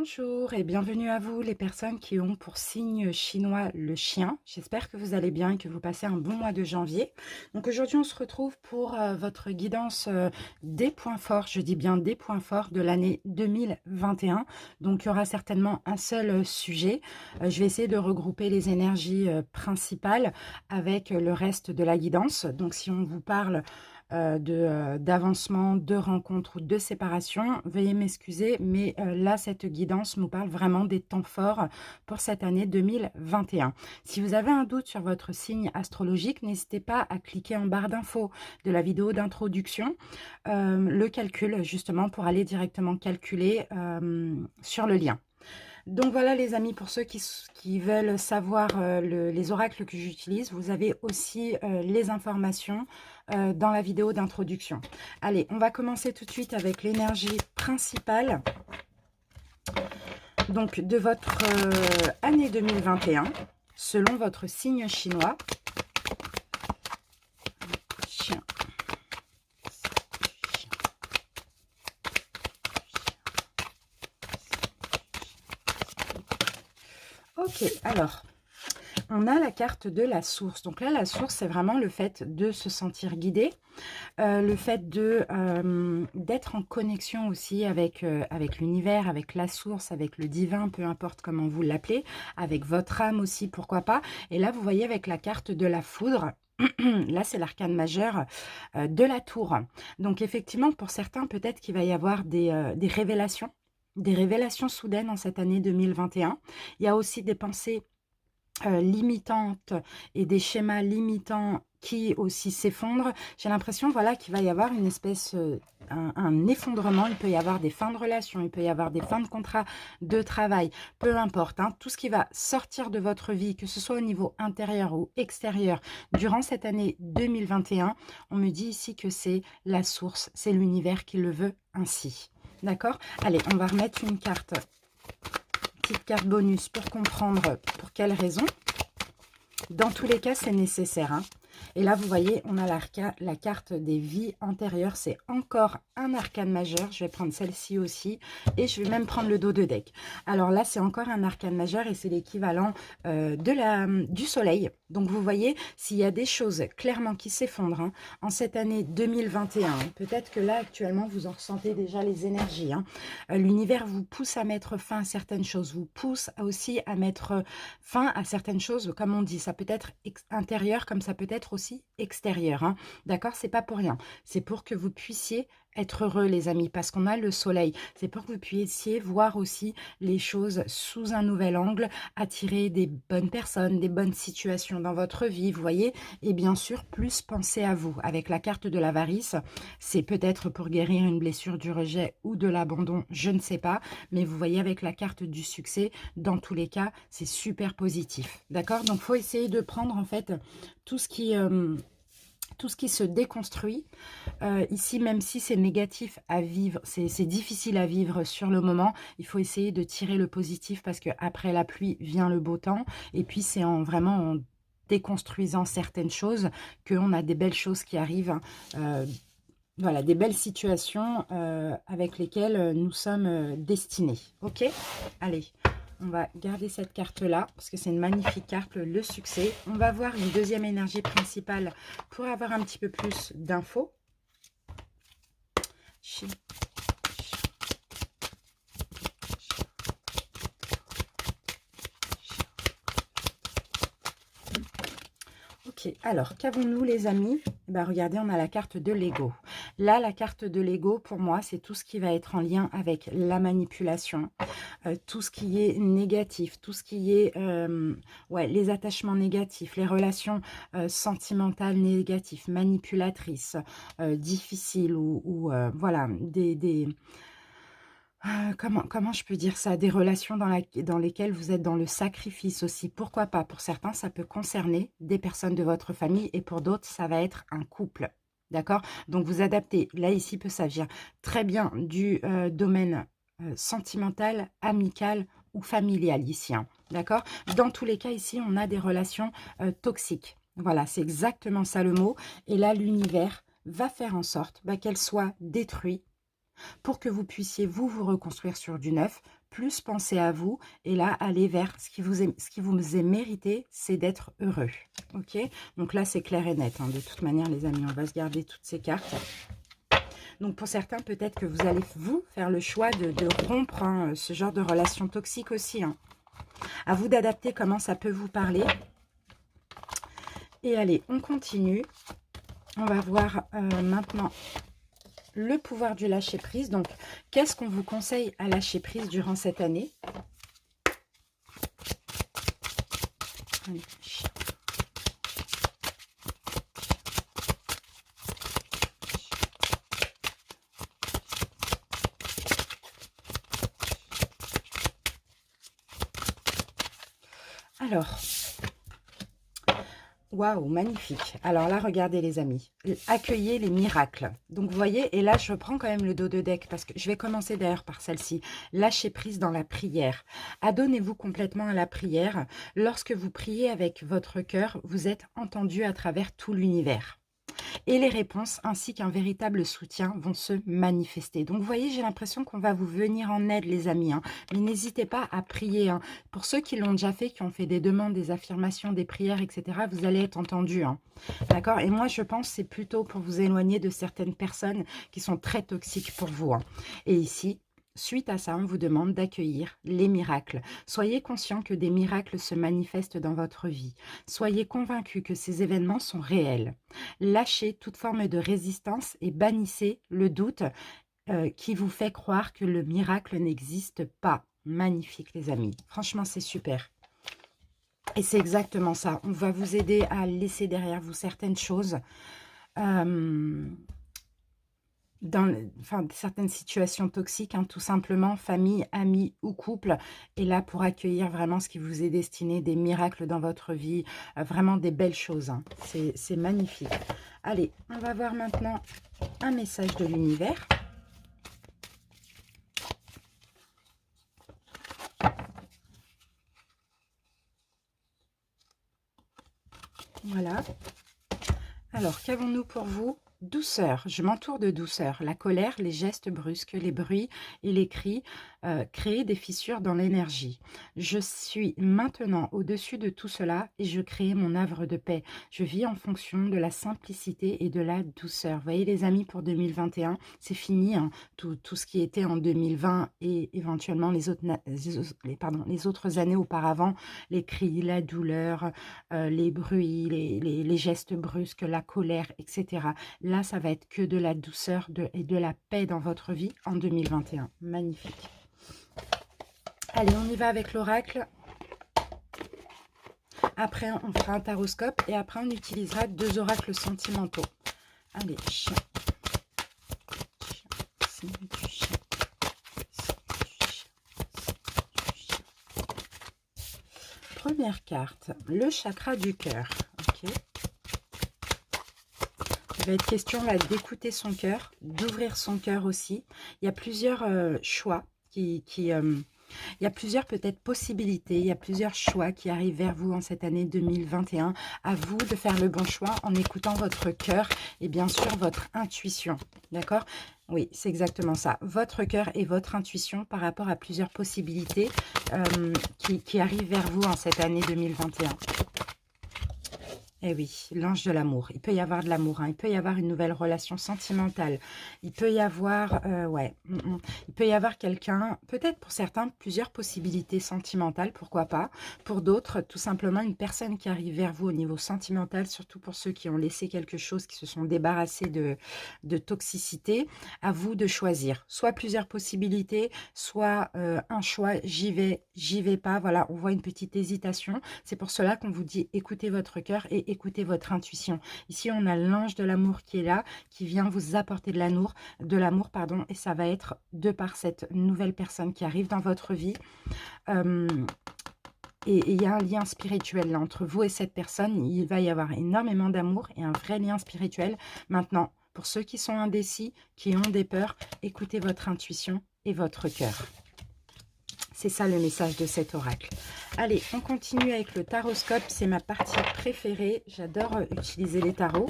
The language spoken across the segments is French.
Bonjour et bienvenue à vous les personnes qui ont pour signe chinois le chien. J'espère que vous allez bien et que vous passez un bon mois de janvier. Donc aujourd'hui on se retrouve pour votre guidance des points forts, je dis bien des points forts de l'année 2021. Donc il y aura certainement un seul sujet. Je vais essayer de regrouper les énergies principales avec le reste de la guidance. Donc si on vous parle d'avancement, de rencontre ou de séparation, veuillez m'excuser, mais là, cette guidance nous parle vraiment des temps forts pour cette année 2021. Si vous avez un doute sur votre signe astrologique, n'hésitez pas à cliquer en barre d'infos de la vidéo d'introduction, le calcul justement pour aller directement calculer sur le lien. Donc voilà les amis, pour ceux qui veulent savoir les oracles que j'utilise, vous avez aussi les informations dans la vidéo d'introduction. Allez, on va commencer tout de suite avec l'énergie principale donc, de votre année 2021, selon votre signe chinois. Chien. Ok, alors, on a la carte de la source. Donc là, la source, c'est vraiment le fait de se sentir guidé, le fait d'être en connexion aussi avec l'univers, avec la source, avec le divin, peu importe comment vous l'appelez, avec votre âme aussi, pourquoi pas. Et là, vous voyez avec la carte de la foudre, là, c'est l'arcane majeur de la tour. Donc effectivement, pour certains, peut-être qu'il va y avoir des révélations soudaines en cette année 2021. Il y a aussi des pensées limitantes et des schémas limitants qui aussi s'effondrent. J'ai l'impression, voilà, qu'il va y avoir une espèce, un effondrement. Il peut y avoir des fins de relation, il peut y avoir des fins de contrat de travail, peu importe. Hein, tout ce qui va sortir de votre vie, que ce soit au niveau intérieur ou extérieur, durant cette année 2021, on me dit ici que c'est la source, c'est l'univers qui le veut ainsi. D'accord? Allez, on va remettre une carte. Petite carte bonus pour comprendre pour quelles raisons. Dans tous les cas, c'est nécessaire. Hein. Et là, vous voyez, on a la carte des vies antérieures. C'est encore un arcane majeur. Je vais prendre celle-ci aussi. Et je vais même prendre le dos de deck. Alors là, c'est encore un arcane majeur et c'est l'équivalent du soleil. Donc, vous voyez, s'il y a des choses clairement qui s'effondrent hein, en cette année 2021, peut-être que là, actuellement, vous en ressentez déjà les énergies. Hein. L'univers vous pousse à mettre fin à certaines choses, vous pousse aussi à mettre fin à certaines choses, comme on dit. Ça peut être intérieur comme ça peut être aussi extérieur. Hein. D'accord? C'est pas pour rien. C'est pour que vous puissiez être heureux les amis, parce qu'on a le soleil. C'est pour que vous puissiez voir aussi les choses sous un nouvel angle, attirer des bonnes personnes, des bonnes situations dans votre vie, vous voyez. Et bien sûr, plus penser à vous. Avec la carte de l'avarice, c'est peut-être pour guérir une blessure du rejet ou de l'abandon, je ne sais pas. Mais vous voyez avec la carte du succès, dans tous les cas, c'est super positif. D'accord? Donc, il faut essayer de prendre en fait tout ce qui se déconstruit. Ici, même si c'est négatif à vivre, c'est difficile à vivre sur le moment, il faut essayer de tirer le positif parce qu'après la pluie vient le beau temps. Et puis, c'est vraiment en déconstruisant certaines choses qu'on a des belles choses qui arrivent. Voilà, des belles situations avec lesquelles nous sommes destinés. Ok? Allez. On va garder cette carte-là, parce que c'est une magnifique carte, le succès. On va voir une deuxième énergie principale pour avoir un petit peu plus d'infos. Ok, alors, qu'avons-nous les amis? Ben, regardez, on a la carte de l'ego. Là, la carte de l'ego, pour moi, c'est tout ce qui va être en lien avec la manipulation, tout ce qui est négatif, tout ce qui est ouais, les attachements négatifs, les relations sentimentales négatives, manipulatrices, difficiles ou voilà, comment je peux dire ça? Des relations dans lesquelles vous êtes dans le sacrifice aussi. Pourquoi pas? Pour certains, ça peut concerner des personnes de votre famille et pour d'autres, ça va être un couple. D'accord? Donc, vous adaptez. Là, ici, peut s'agir très bien du domaine sentimental, amical ou familial ici. Hein. D'accord? Dans tous les cas, ici, on a des relations toxiques. Voilà, c'est exactement ça le mot. Et là, l'univers va faire en sorte qu'elles soient détruites pour que vous puissiez vous reconstruire sur du neuf, plus penser à vous et là, aller vers ce qui vous est mérité, c'est d'être heureux. Ok? Donc là, c'est clair et net. Hein. De toute manière, les amis, on va se garder toutes ces cartes. Donc pour certains, peut-être que vous allez, vous, faire le choix de rompre hein, ce genre de relation toxique aussi. Hein. À vous d'adapter comment ça peut vous parler. Et allez, on continue. On va voir maintenant le pouvoir du lâcher-prise. Donc, qu'est-ce qu'on vous conseille à lâcher prise durant cette année? Allez. Alors, waouh, magnifique. Alors là, regardez les amis, accueillez les miracles. Donc vous voyez, et là je prends quand même le dos de deck parce que je vais commencer d'ailleurs par celle-ci. Lâchez prise dans la prière. Adonnez-vous complètement à la prière. Lorsque vous priez avec votre cœur, vous êtes entendu à travers tout l'univers. Et les réponses ainsi qu'un véritable soutien vont se manifester. Donc, vous voyez, j'ai l'impression qu'on va vous venir en aide, les amis. Hein. Mais n'hésitez pas à prier. Hein. Pour ceux qui l'ont déjà fait, qui ont fait des demandes, des affirmations, des prières, etc., vous allez être entendus. Hein. D'accord? Et moi, je pense que c'est plutôt pour vous éloigner de certaines personnes qui sont très toxiques pour vous. Hein. Et ici, suite à ça, on vous demande d'accueillir les miracles. Soyez conscient que des miracles se manifestent dans votre vie. Soyez convaincus que ces événements sont réels. Lâchez toute forme de résistance et bannissez le doute qui vous fait croire que le miracle n'existe pas. Magnifique, les amis. Franchement, c'est super. Et c'est exactement ça. On va vous aider à laisser derrière vous certaines choses. Dans certaines situations toxiques, hein, tout simplement, famille, amis ou couple, et là pour accueillir vraiment ce qui vous est destiné, des miracles dans votre vie, vraiment des belles choses, hein. C'est magnifique. Allez, on va voir maintenant un message de l'univers. Voilà. Alors, qu'avons-nous pour vous? Douceur, je m'entoure de douceur. La colère, les gestes brusques, les bruits et les cris créent des fissures dans l'énergie. Je suis maintenant au-dessus de tout cela et je crée mon havre de paix. Je vis en fonction de la simplicité et de la douceur. Vous voyez les amis, pour 2021, c'est fini. Hein, tout ce qui était en 2020 et éventuellement les autres années auparavant, les cris, la douleur, les bruits, les gestes brusques, la colère, etc. Là, ça va être que de la douceur et de la paix dans votre vie en 2021. Magnifique. Allez, on y va avec l'oracle. Après, on fera un taroscope et après, on utilisera 2 oracles sentimentaux. Allez, chien. Signe du chien. Première carte, le chakra du cœur. Ok. Il va être question là d'écouter son cœur, d'ouvrir son cœur aussi. Il y a plusieurs choix il y a plusieurs peut-être possibilités, il y a plusieurs choix qui arrivent vers vous en cette année 2021. À vous de faire le bon choix en écoutant votre cœur et bien sûr votre intuition. D'accord? Oui, c'est exactement ça. Votre cœur et votre intuition par rapport à plusieurs possibilités qui arrivent vers vous en cette année 2021. Eh oui, l'ange de l'amour. Il peut y avoir de l'amour, hein. Il peut y avoir une nouvelle relation sentimentale. Il peut y avoir, il peut y avoir quelqu'un, peut-être pour certains, plusieurs possibilités sentimentales, pourquoi pas. Pour d'autres, tout simplement une personne qui arrive vers vous au niveau sentimental, surtout pour ceux qui ont laissé quelque chose, qui se sont débarrassés de toxicité. À vous de choisir. Soit plusieurs possibilités, soit un choix, j'y vais pas. Voilà, on voit une petite hésitation. C'est pour cela qu'on vous dit écoutez votre cœur et écoutez votre intuition. Ici, on a l'ange de l'amour qui est là, qui vient vous apporter de l'amour, et ça va être de par cette nouvelle personne qui arrive dans votre vie. Et il y a un lien spirituel là, entre vous et cette personne. Il va y avoir énormément d'amour et un vrai lien spirituel. Maintenant, pour ceux qui sont indécis, qui ont des peurs, écoutez votre intuition et votre cœur. C'est ça le message de cet oracle. Allez, on continue avec le taroscope. C'est ma partie préférée. J'adore utiliser les tarots.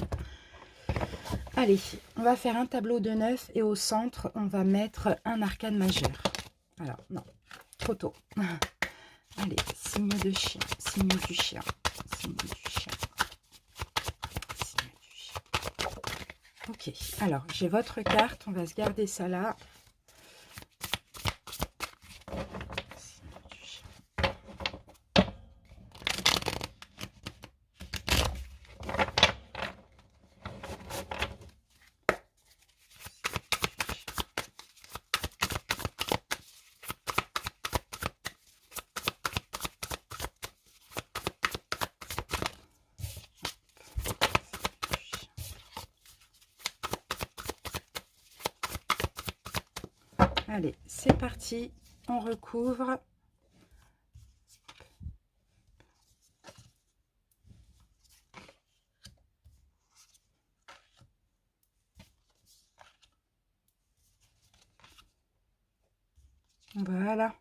Allez, on va faire un tableau de 9 et au centre, on va mettre un arcane majeur. Alors, non. trop tôt. Allez, signe de chien, signe du chien, signe du chien, signe du chien. Ok, alors j'ai votre carte, on va se garder ça là. Signe du chien. Allez, c'est parti, on recouvre. Voilà.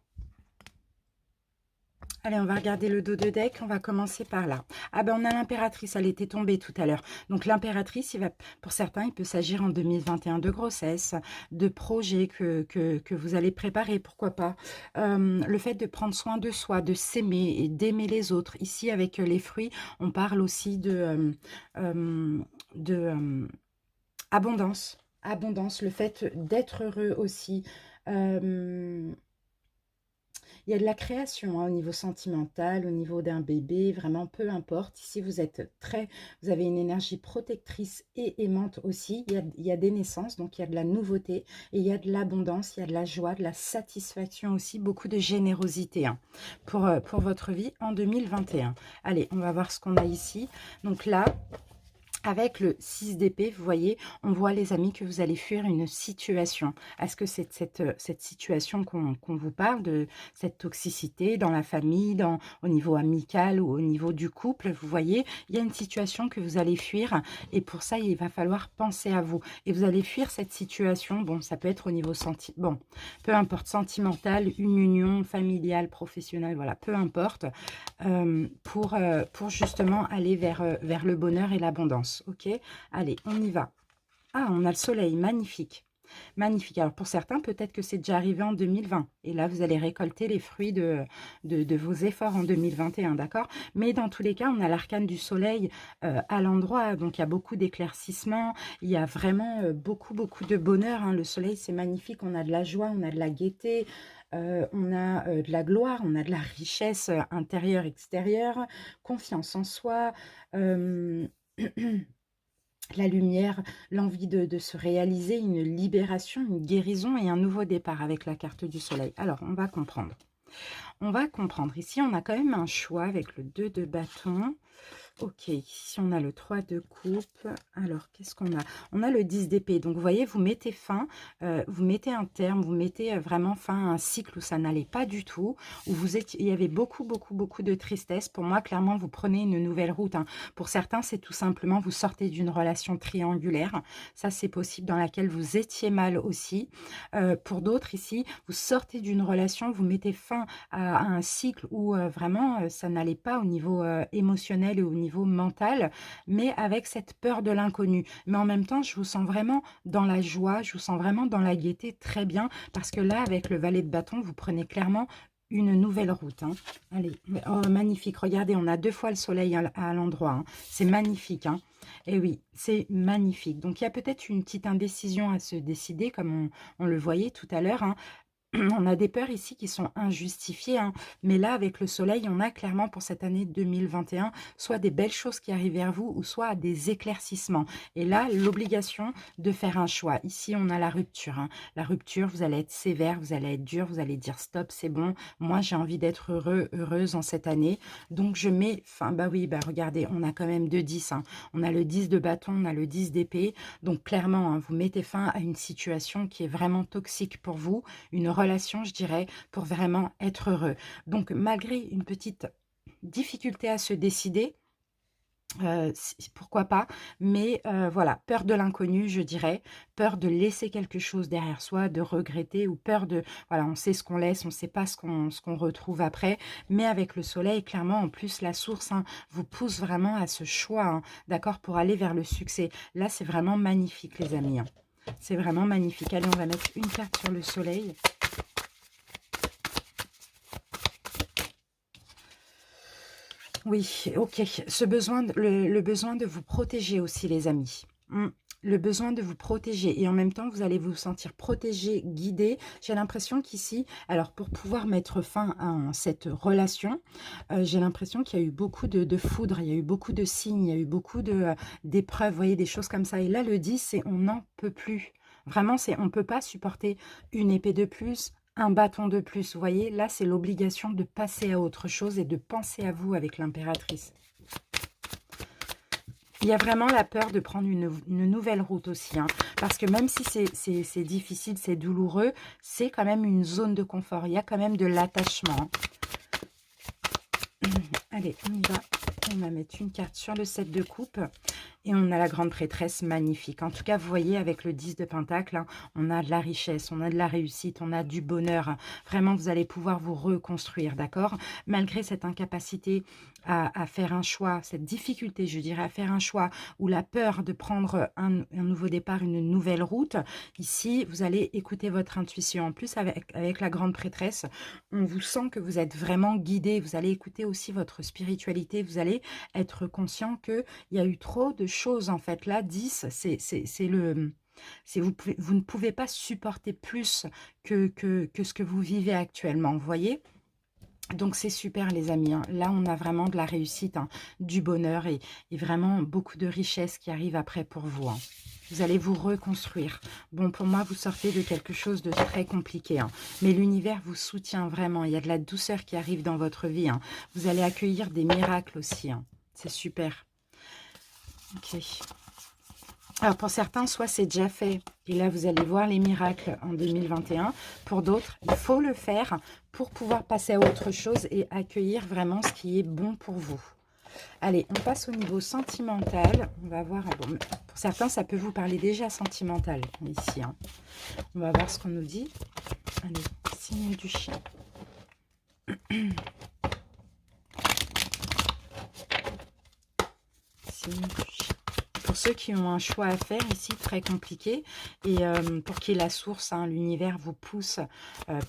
Allez, on va regarder le dos de deck. On va commencer par là. Ah ben, on a l'impératrice. Elle était tombée tout à l'heure. Donc, l'impératrice, il va, pour certains, il peut s'agir en 2021 de grossesse, de projets que vous allez préparer, pourquoi pas. Le fait de prendre soin de soi, de s'aimer et d'aimer les autres. Ici, avec les fruits, on parle aussi de abondance. Abondance, le fait d'être heureux aussi. Il y a de la création hein, au niveau sentimental, au niveau d'un bébé, vraiment peu importe. Ici, vous avez une énergie protectrice et aimante aussi. Il y a des naissances, donc il y a de la nouveauté et il y a de l'abondance, il y a de la joie, de la satisfaction aussi, beaucoup de générosité hein, pour votre vie en 2021. Allez, on va voir ce qu'on a ici. Donc là, avec le 6 d'épée, vous voyez, on voit les amis que vous allez fuir une situation. Est-ce que c'est cette situation qu'on vous parle, de cette toxicité dans la famille, au niveau amical ou au niveau du couple? Vous voyez, il y a une situation que vous allez fuir et pour ça, il va falloir penser à vous. Et vous allez fuir cette situation, bon, ça peut être au niveau bon, peu importe, sentimental, une union familiale, professionnelle, voilà, peu importe, pour justement aller vers le bonheur et l'abondance. Ok, allez, on y va. Ah, on a le soleil, magnifique. Magnifique. Alors, pour certains, peut-être que c'est déjà arrivé en 2020. Et là, vous allez récolter les fruits de vos efforts en 2021, d'accord? Mais dans tous les cas, on a l'arcane du soleil à l'endroit. Donc, il y a beaucoup d'éclaircissements. Il y a vraiment beaucoup, beaucoup de bonheur. Hein. Le soleil, c'est magnifique. On a de la joie, on a de la gaieté. On a de la gloire, on a de la richesse intérieure, extérieure. Confiance en soi. La lumière, l'envie de se réaliser, une libération, une guérison et un nouveau départ avec la carte du soleil. Alors, on va comprendre. On va comprendre. Ici, on a quand même un choix avec le 2 de bâton. Ok, ici on a le 3 de coupe. Alors, qu'est-ce qu'on a? On a le 10 d'épée. Donc, vous voyez, vous mettez fin, vous mettez un terme, vous mettez vraiment fin à un cycle où ça n'allait pas du tout, où il y avait beaucoup, beaucoup, beaucoup de tristesse. Pour moi, clairement, vous prenez une nouvelle route. Hein. Pour certains, c'est tout simplement, vous sortez d'une relation triangulaire. Ça, c'est possible, dans laquelle vous étiez mal aussi. Pour d'autres, ici, vous sortez d'une relation, vous mettez fin à un cycle où vraiment, ça n'allait pas au niveau émotionnel et au niveau mental, mais avec cette peur de l'inconnu. Mais en même temps, je vous sens vraiment dans la joie, je vous sens vraiment dans la gaieté, très bien, parce que là, avec le valet de bâton, vous prenez clairement une nouvelle route. Hein. Allez, oh, magnifique, regardez, on a 2 fois le soleil à l'endroit. Hein. C'est magnifique. Hein. Et oui, c'est magnifique. Donc, il y a peut-être une petite indécision à se décider, comme on le voyait tout à l'heure. Hein. On a des peurs ici qui sont injustifiées, hein. Mais là, avec le soleil, on a clairement pour cette année 2021, soit des belles choses qui arrivent vers vous, ou soit des éclaircissements. Et là, l'obligation de faire un choix. Ici, on a la rupture. Hein. La rupture, vous allez être sévère, vous allez être dur, vous allez dire stop, c'est bon. Moi, j'ai envie d'être heureuse en cette année. Donc, je mets fin. Bah oui, bah regardez, on a quand même 2 10. Hein. On a le 10 de bâton, on a le 10 d'épée. Donc, clairement, hein, vous mettez fin à une situation qui est vraiment toxique pour vous, une relation, je dirais, pour vraiment être heureux. Donc, malgré une petite difficulté à se décider, pourquoi pas, mais voilà, peur de l'inconnu, je dirais, peur de laisser quelque chose derrière soi, de regretter, ou peur de, voilà, on sait ce qu'on laisse, on ne sait pas ce qu'on retrouve après, mais avec le soleil, clairement, en plus, la source hein, vous pousse vraiment à ce choix, hein, d'accord, pour aller vers le succès. Là, c'est vraiment magnifique, les amis. Hein. C'est vraiment magnifique. Allez, on va mettre une carte sur le soleil. Oui, ok. Le besoin de vous protéger aussi, les amis. Le besoin de vous protéger. Et en même temps, vous allez vous sentir protégé, guidé. J'ai l'impression qu'ici, alors pour pouvoir mettre fin à cette relation, j'ai l'impression qu'il y a eu beaucoup de foudre, il y a eu beaucoup de signes, il y a eu beaucoup d'épreuves, vous voyez, des choses comme ça. Et là, le 10, c'est on n'en peut plus. Vraiment, c'est on ne peut pas supporter une épée de plus, un bâton de plus. Vous voyez, là, c'est l'obligation de passer à autre chose et de penser à vous avec l'impératrice. Il y a vraiment la peur de prendre une nouvelle route aussi, hein, parce que même si c'est difficile, c'est douloureux, c'est quand même une zone de confort. Il y a quand même de l'attachement. Allez, on y va. On va mettre une carte sur le 7 de coupe. Et on a la grande prêtresse, magnifique. En tout cas, vous voyez, avec le 10 de pentacle, hein, on a de la richesse, on a de la réussite, on a du bonheur. Hein. Vraiment, vous allez pouvoir vous reconstruire, d'accord? Malgré cette incapacité à faire un choix, cette difficulté, je dirais, à faire un choix, ou la peur de prendre un nouveau départ, une nouvelle route, ici, vous allez écouter votre intuition. En plus, avec la grande prêtresse, on vous sent que vous êtes vraiment guidé. Vous allez écouter aussi votre spiritualité. Vous allez être conscient qu'il y a eu trop de choses, en fait. Là, 10, c'est le... Vous ne pouvez pas supporter plus que ce que vous vivez actuellement, vous voyez? Donc c'est super les amis, hein. Là on a vraiment de la réussite, hein, du bonheur et vraiment beaucoup de richesse qui arrive après pour vous, hein. Vous allez vous reconstruire. Bon, pour moi, vous sortez de quelque chose de très compliqué, hein. Mais l'univers vous soutient vraiment. Il y a de la douceur qui arrive dans votre vie, hein. Vous allez accueillir des miracles aussi, hein. C'est super. Ok. Alors pour certains, soit c'est déjà fait, et là vous allez voir les miracles en 2021. Pour d'autres, il faut le faire pour pouvoir passer à autre chose et accueillir vraiment ce qui est bon pour vous. Allez, on passe au niveau sentimental. On va voir, bon, pour certains, ça peut vous parler déjà sentimental ici, hein. On va voir ce qu'on nous dit. Allez, signe du chien. Signe du chien. Pour ceux qui ont un choix à faire ici, très compliqué, et pour qu'il y ait la source, hein, l'univers vous pousse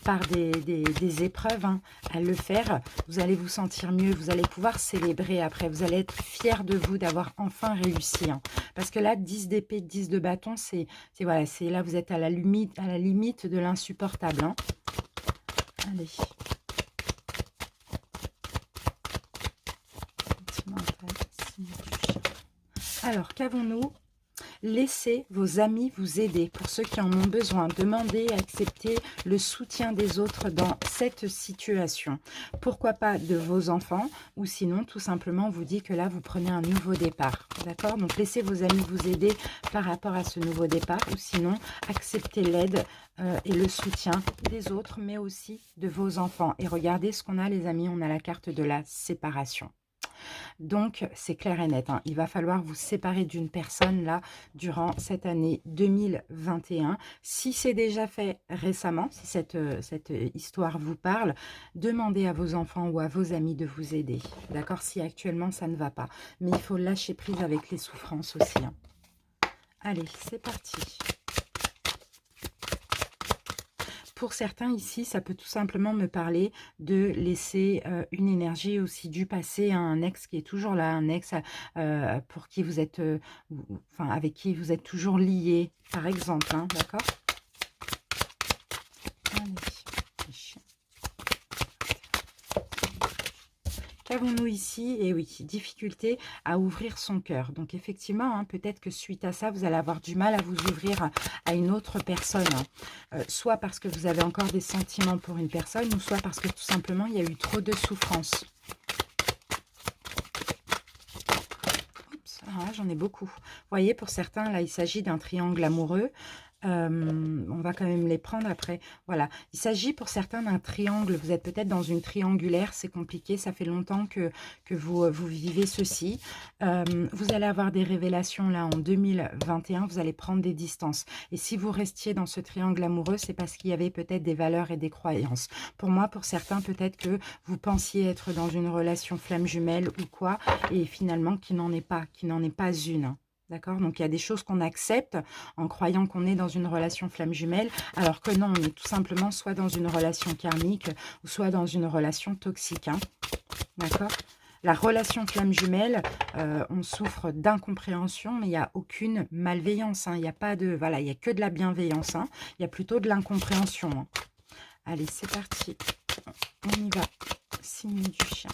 par des épreuves, hein, à le faire, vous allez vous sentir mieux, vous allez pouvoir célébrer après, vous allez être fiers de vous d'avoir enfin réussi, hein. Parce que là, 10 d'épée, 10 de bâton, voilà, là vous êtes à la limite de l'insupportable, hein. Allez. Alors, qu'avons-nous? Laissez vos amis vous aider. Pour ceux qui en ont besoin, demandez et acceptez le soutien des autres dans cette situation. Pourquoi pas de vos enfants, ou sinon, tout simplement, on vous dit que là, vous prenez un nouveau départ. D'accord? Donc, laissez vos amis vous aider par rapport à ce nouveau départ, ou sinon, acceptez l'aide et le soutien des autres, mais aussi de vos enfants. Et regardez ce qu'on a, les amis, on a la carte de la séparation. Donc, c'est clair et net, hein. Il va falloir vous séparer d'une personne, là, durant cette année 2021. Si c'est déjà fait récemment, si cette histoire vous parle, demandez à vos enfants ou à vos amis de vous aider. D'accord? Si actuellement, ça ne va pas. Mais il faut lâcher prise avec les souffrances aussi, hein. Allez, c'est parti. Pour certains ici, ça peut tout simplement me parler de laisser une énergie aussi du passé à un ex qui est toujours là, un ex pour qui vous êtes, enfin avec qui vous êtes toujours lié, par exemple, hein, d'accord? Qu'avons-nous ici? Et oui, difficulté à ouvrir son cœur. Donc effectivement, hein, peut-être que suite à ça, vous allez avoir du mal à vous ouvrir à une autre personne. Soit parce que vous avez encore des sentiments pour une personne, ou soit parce que tout simplement, il y a eu trop de souffrance. Oups, ah, j'en ai beaucoup. Vous voyez, pour certains, là, il s'agit d'un triangle amoureux. On va quand même les prendre après. Voilà, il s'agit pour certains d'un triangle. Vous êtes peut-être dans une triangulaire, c'est compliqué. Ça fait longtemps que vous vivez ceci. Vous allez avoir des révélations là en 2021. Vous allez prendre des distances. Et si vous restiez dans ce triangle amoureux, c'est parce qu'il y avait peut-être des valeurs et des croyances. Pour moi, pour certains, peut-être que vous pensiez être dans une relation flamme jumelle ou quoi, et finalement, qui n'en est pas une. D'accord? Donc, il y a des choses qu'on accepte en croyant qu'on est dans une relation flamme jumelle, alors que non, on est tout simplement soit dans une relation karmique ou soit dans une relation toxique, hein. D'accord? la relation flamme jumelle, on souffre d'incompréhension, mais il n'y a aucune malveillance. Hein. Il n'y a pas de, voilà, il y a que de la bienveillance. Hein. Il y a plutôt de l'incompréhension. Hein. Allez, c'est parti. On y va. Signe du chien.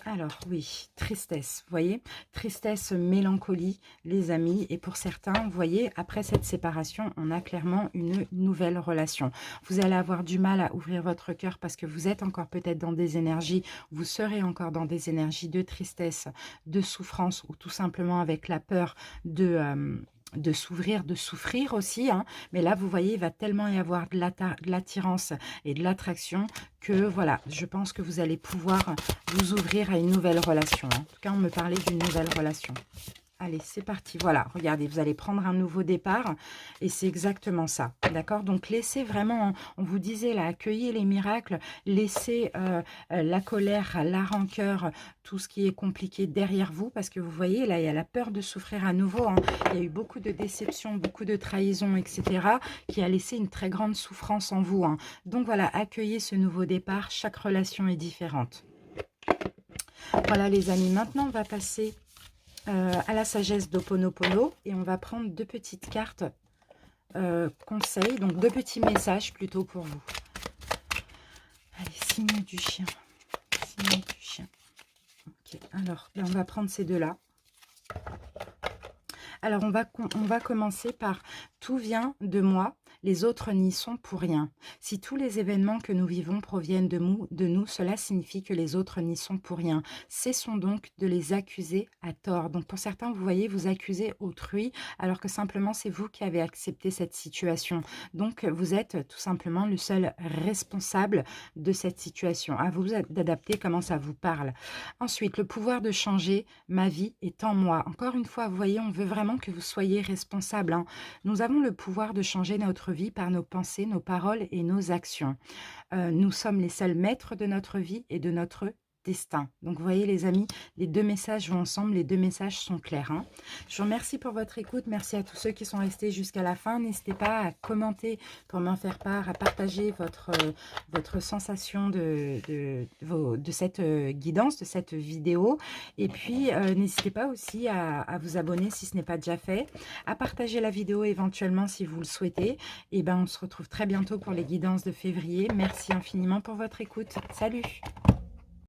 Alors oui, tristesse, vous voyez, tristesse, mélancolie, les amis, et pour certains, vous voyez, après cette séparation, on a clairement une nouvelle relation. Vous allez avoir du mal à ouvrir votre cœur parce que vous êtes encore peut-être dans des énergies, vous serez encore dans des énergies de tristesse, de souffrance, ou tout simplement avec la peur de s'ouvrir, de souffrir aussi, hein. Mais là, vous voyez, il va tellement y avoir de l'attirance et de l'attraction que, voilà, je pense que vous allez pouvoir vous ouvrir à une nouvelle relation. Hein. En tout cas, on me parlait d'une nouvelle relation. Allez, c'est parti. Voilà, regardez, vous allez prendre un nouveau départ et c'est exactement ça. D'accord? Donc, laissez vraiment, on vous disait là, accueillez les miracles, laissez la colère, la rancœur, tout ce qui est compliqué derrière vous parce que vous voyez, là, il y a la peur de souffrir à nouveau. Hein. Il y a eu beaucoup de déceptions, beaucoup de trahisons, etc. qui a laissé une très grande souffrance en vous. Hein. Donc, voilà, accueillez ce nouveau départ. Chaque relation est différente. Voilà, les amis. Maintenant, on va passer à la sagesse d'Ho'oponopono et on va prendre deux petites cartes conseils, donc deux petits messages plutôt pour vous. Allez, signe du chien. Signe du chien. Ok, alors là, on va prendre ces deux-là. Alors, on va commencer par « Tout vient de moi, les autres n'y sont pour rien. Si tous les événements que nous vivons proviennent de nous, cela signifie que les autres n'y sont pour rien. Cessons donc de les accuser à tort. » Donc, pour certains, vous voyez, vous accusez autrui, alors que simplement, c'est vous qui avez accepté cette situation. Donc, vous êtes tout simplement le seul responsable de cette situation. À vous d'adapter comment ça vous parle. Ensuite, le pouvoir de changer ma vie est en moi. Encore une fois, vous voyez, on veut vraiment que vous soyez responsable. Hein. Nous avons le pouvoir de changer notre vie par nos pensées, nos paroles et nos actions. Nous sommes les seuls maîtres de notre vie et de notre destin. Donc, vous voyez, les amis, les deux messages vont ensemble, les deux messages sont clairs. Hein. Je vous remercie pour votre écoute. Merci à tous ceux qui sont restés jusqu'à la fin. N'hésitez pas à commenter pour m'en faire part, à partager votre sensation de cette guidance, de cette vidéo. Et puis, n'hésitez pas aussi à vous abonner si ce n'est pas déjà fait, à partager la vidéo éventuellement si vous le souhaitez. Et ben, on se retrouve très bientôt pour les guidances de février. Merci infiniment pour votre écoute. Salut!